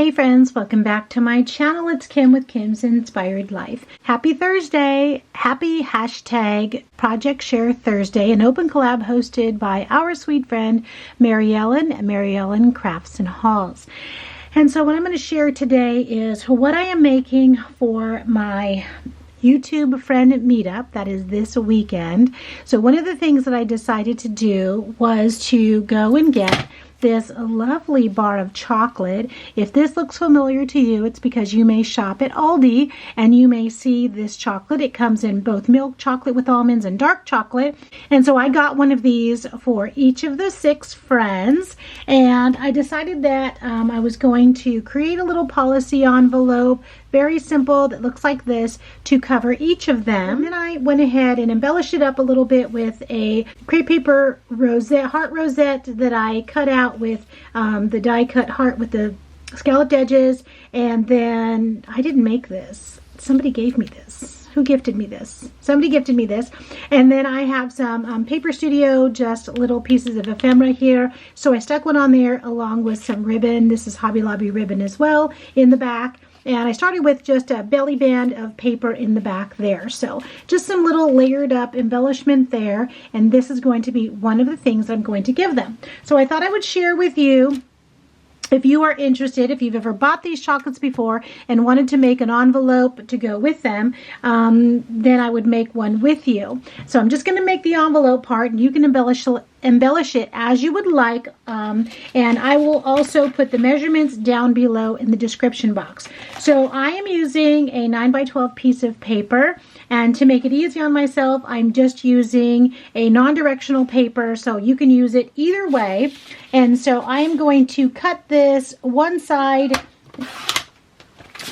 Hey friends, welcome back to my channel. It's Kim with Kim's Inspired Life. Happy Thursday. Happy hashtag Project Share Thursday, an open collab hosted by our sweet friend Mary Ellen at Mary Ellen Crafts and Hauls. And so what I'm going to share today is what I am making for my YouTube friend meetup that is this weekend. So one of the things that I decided to do was to go and get this lovely bar of chocolate. If this looks familiar to you, it's because you may shop at Aldi and you may see this chocolate. It comes in both milk chocolate with almonds and dark chocolate. And so I got one of these for each of the 6 friends, and I decided that I was going to create a little policy envelope, very simple, that looks like this, to cover each of them. And then I went ahead and embellished it up a little bit with a crepe paper rosette, heart rosette that I cut out with the die cut heart with the scalloped edges. And then I didn't make this. Somebody gave me this. Who gifted me this? Somebody gifted me this. And then I have some Paper Studio, just little pieces of ephemera here. So I stuck one on there along with some ribbon. This is Hobby Lobby ribbon as well in the back. And I started with just a belly band of paper in the back there. So just some little layered up embellishment there. And this is going to be one of the things I'm going to give them. So I thought I would share with you, if you are interested, if you've ever bought these chocolates before and wanted to make an envelope to go with them, then I would make one with you. So I'm just going to make the envelope part, and you can embellish it as you would like, and I will also put the measurements down below in the description box. So I am using a 9x12 piece of paper, and to make it easy on myself, I'm just using a non-directional paper, so you can use it either way. And so I am going to cut this one side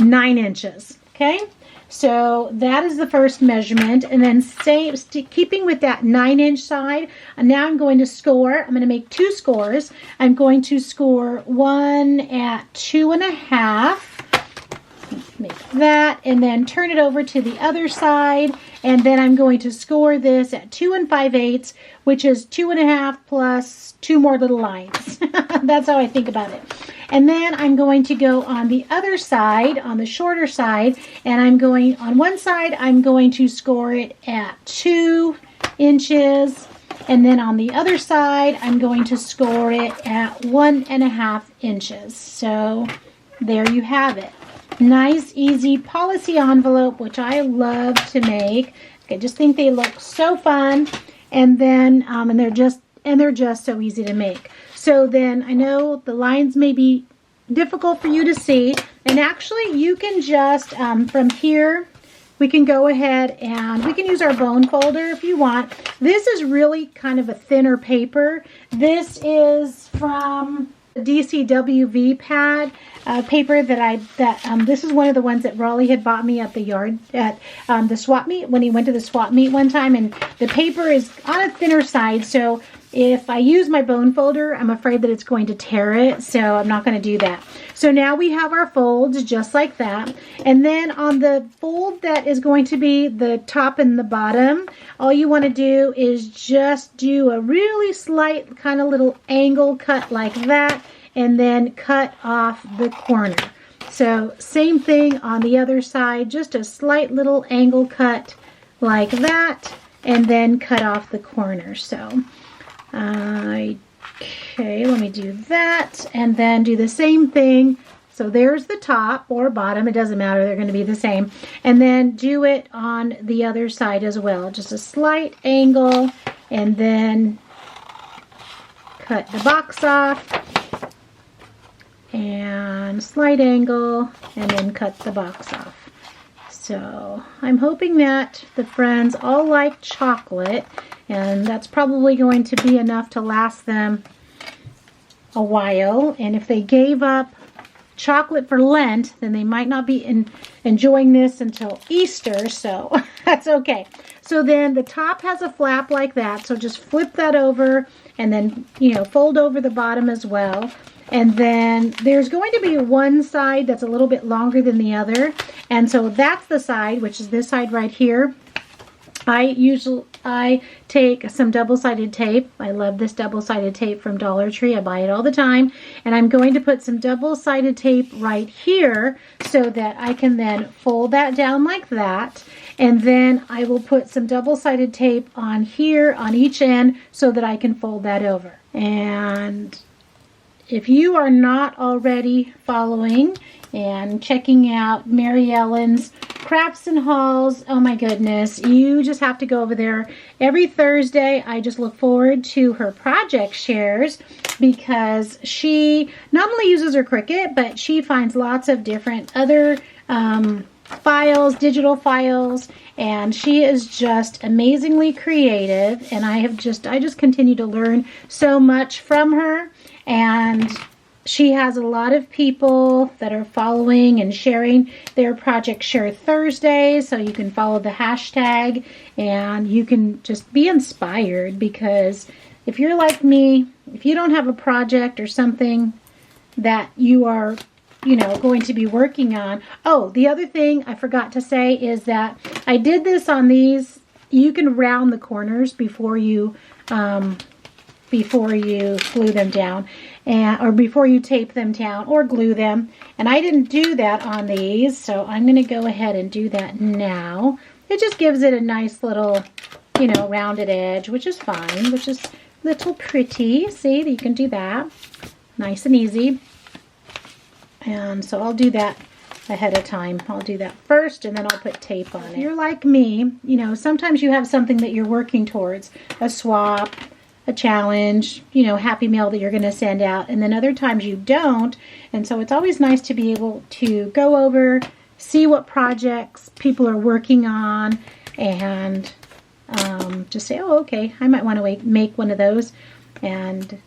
9 inches, okay? So that is the first measurement, and then keeping with that 9-inch side, now I'm going to score. I'm going to make 2 scores. I'm going to score one at 2.5. Make that, and then turn it over to the other side, and then I'm going to score this at 2 5/8, which is 2.5 plus 2 more little lines. That's how I think about it. And then I'm going to go on the other side, on the shorter side, and I'm going on one side, I'm going to score it at 2 inches, and then on the other side, I'm going to score it at 1.5 inches. So there you have it. Nice, easy policy envelope, which I love to make. I just think they look so fun, and then and they're just so easy to make. So then I know the lines may be difficult for you to see, and actually you can just from here we can go ahead and we can use our bone folder if you want. This is really kind of a thinner paper. This is from DCWV pad paper that this is one of the ones that Raleigh had bought me at the yard at the swap meet when he went to the swap meet one time, and the paper is on a thinner side, so if I use my bone folder, I'm afraid that it's going to tear it, so I'm not going to do that. So now we have our folds just like that, and then on the fold that is going to be the top and the bottom, all you want to do is just do a really slight kind of little angle cut like that, and then cut off the corner. So same thing on the other side, just a slight little angle cut like that, and then cut off the corner. So okay, let me do that, and then do the same thing. So there's the top or bottom, it doesn't matter, they're going to be the same. And then do it on the other side as well, just a slight angle, and then cut the box off, and slight angle, and then cut the box off. So I'm hoping that the friends all like chocolate, and that's probably going to be enough to last them a while. And if they gave up chocolate for Lent, then they might not be enjoying this until Easter, so that's okay. So then the top has a flap like that, so just flip that over, and then, you know, fold over the bottom as well. And then there's going to be one side that's a little bit longer than the other, and so that's the side, which is this side right here. I take some double-sided tape. I love this double-sided tape from Dollar Tree. I buy it all the time. And I'm going to put some double-sided tape right here so that I can then fold that down like that. And then I will put some double-sided tape on here on each end so that I can fold that over. And if you are not already following and checking out Mary Ellen's crafts and hauls, oh my goodness, you just have to go over there. Every Thursday, I just look forward to her project shares because she not only uses her Cricut, but she finds lots of different other files, digital files, and she is just amazingly creative, and I just continue to learn so much from her. And she has a lot of people that are following and sharing their Project Share Thursdays, so you can follow the hashtag and you can just be inspired, because if you're like me, if you don't have a project or something that you are going to be working on. Oh, the other thing I forgot to say is that I did this on these. You can round the corners before you glue them down, or before you tape them down or glue them. And I didn't do that on these, so I'm going to go ahead and do that now. It just gives it a nice little, rounded edge, which is fine, which is little pretty. See, you can do that. Nice and easy. And so I'll do that ahead of time. I'll do that first, and then I'll put tape on it. If you're like me, sometimes you have something that you're working towards, a swap, a challenge, Happy Mail that you're going to send out, and then other times you don't. And so it's always nice to be able to go over, see what projects people are working on, and just say, oh, okay, I might want to make one of those. And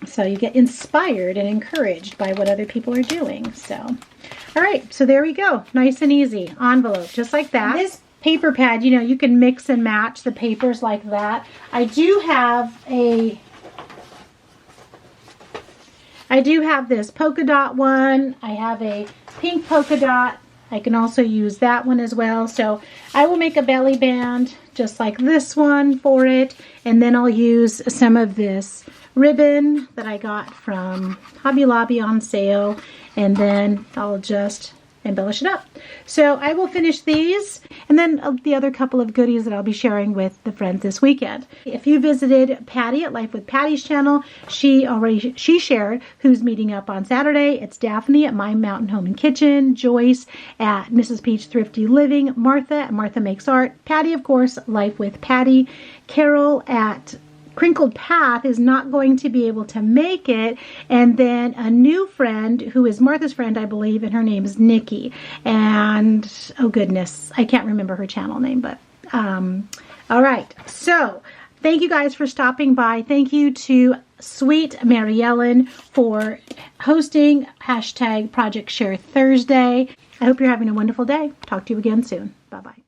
so you get inspired and encouraged by what other people are doing. So, all right, so there we go. Nice and easy. Envelope, just like that. And this paper pad, you can mix and match the papers like that. I do have this polka dot one. I have a pink polka dot. I can also use that one as well. So I will make a belly band just like this one for it. And then I'll use some of this ribbon that I got from Hobby Lobby on sale, and then I'll just embellish it up. So I will finish these, and then the other couple of goodies that I'll be sharing with the friends this weekend. If you visited Patty at Life with Patty's channel, she shared who's meeting up on Saturday. It's Daphne at My Mountain Home and Kitchen, Joyce at Mrs. Peach Thrifty Living, Martha at Martha Makes Art, Patty, of course, Life with Patty, Carol at Crinkled Path is not going to be able to make it, and then a new friend who is Martha's friend, I believe, and her name is Nikki, and oh goodness, I can't remember her channel name, but all right, so thank you guys for stopping by. Thank you to sweet Mary Ellen for hosting hashtag Project Share Thursday. I hope you're having a wonderful day. Talk to you again soon. Bye-bye.